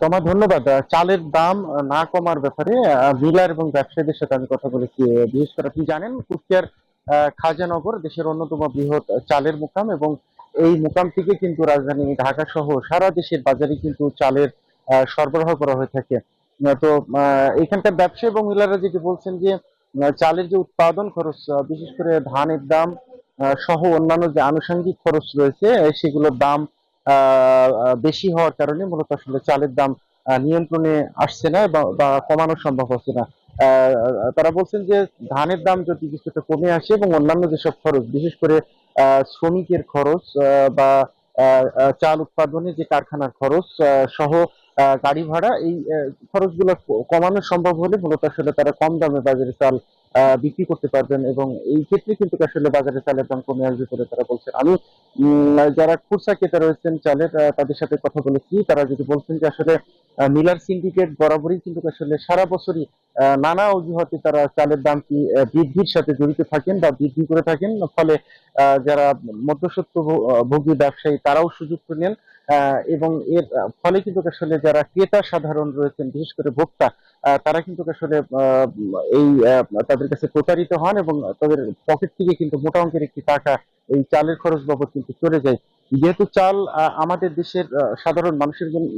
তোমা ধন্যবাদ। চালের দাম না কমার ব্যাপারে মিলার এবং ব্যবসায়ীদের সাথে আমি কথা বলেছি। বিশেষ করে আপনি জানেন কুষ্টিয়ার খাজানগর দেশের অন্যতম বৃহৎ চালের মোকাম, এবং এই মোকাম থেকে কিন্তু রাজধানী ঢাকা সহ সারা দেশের বাজারে কিন্তু চালের সরবরাহ করা হয়ে থাকে। তো এখানকার ব্যবসায়ী এবং মিলাররা যেটি বলছেন যে চালের যে উৎপাদন খরচ, বিশেষ করে ধানের দাম সহ অন্যান্য যে আনুষঙ্গিক খরচ রয়েছে, সেগুলোর দাম বেশি হওয়ার কারণে মূলত আসলে চালের দাম নিয়ন্ত্রণে আসছে না বা কমানো সম্ভব হচ্ছে না। তারা বলছেন যে ধানের দাম যদি কিছুটা কমে আসে এবং অন্যান্য যেসব খরচ, বিশেষ করে শ্রমিকের খরচ বা চাল উৎপাদনে যে কারখানার খরচ সহ গাড়ি ভাড়া, এই খরচগুলো কমানো সম্ভব হলে মূলত আসলে তারা কম দামে বাজারে চাল বিক্রি করতে পারবেন, এবং এই ক্ষেত্রে কিন্তু আসলে বাজারে চালের দাম কমে আসবে বলে তারা বলছেন। আমি যারা খুচরা ক্রেতা রয়েছেন চালের, তাদের সাথে কথা বলেছি। তারা যদি বলছেন যে আসলে মিলার সিন্ডিকেট বরাবরই কিন্তু আসলে সারা বছরই নানা অজুহাতে তারা চালের দাম কি বৃদ্ধির সাথে জড়িত থাকেন বা বৃদ্ধি করে থাকেন, ফলে যারা মধ্যস্বত্ব ভোগী ব্যবসায়ী তারাও সুযোগ নেন। এবং এর ফলে কিন্তু আসলে যারা ক্রেতা সাধারণ রয়েছেন, বিশেষ করে ভোক্তা, তারা কিন্তু আসলে এই তাদের কাছে প্রতারিত হন, এবং তাদের পকেট থেকে কিন্তু মোটা অঙ্কের একটি টাকা এই চালের খরচ বাবদ কিন্তু চলে যায়। যেহেতু চাল আমাদের দেশের সাধারণ মানুষের জন্য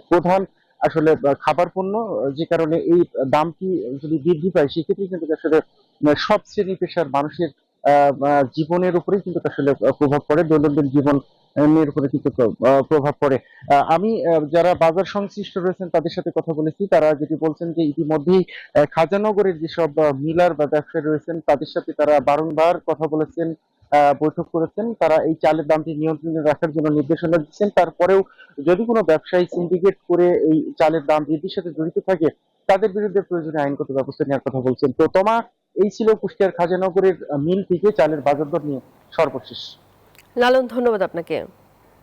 প্রধান আসলে খাবার পণ্য, যে কারণে এই দামটি যদি বৃদ্ধি পায় সেক্ষেত্রে কিন্তু আসলে সব শ্রেণী পেশার মানুষের জীবনের উপরেই কিন্তু আসলে প্রভাব পড়ে, দৈনন্দিন জীবন এর উপরে কিন্তু প্রভাব পড়ে। আমি যারা বাজার সংশ্লিষ্ট রয়েছেন তাদের সাথে কথা বলেছি। তারা যেটি বলছেন যে ইতিমধ্যেই খাজানগরের যেসব মিলার বা ব্যবসায়ী রয়েছেন তাদের সাথে তারা বারংবার কথা বলেছেন, বৈঠক করেছেন। তারা এই চালের দামটি নিয়ন্ত্রণে রাখার জন্য নির্দেশনা দিচ্ছেন। তারপরেও যদি কোনো ব্যবসায়ী সিন্ডিকেট করে এই চালের দাম বৃদ্ধির সাথে জড়িত থাকে, তাদের বিরুদ্ধে প্রয়োজনীয় আইনগত ব্যবস্থা নেওয়ার কথা বলছেন। তো তোমা, এই ছিল কুষ্টিয়ার খাজানগরের মিল থেকে চালের বাজার দর নিয়ে সর্বশেষ। লালন, ধন্যবাদ আপনাকে।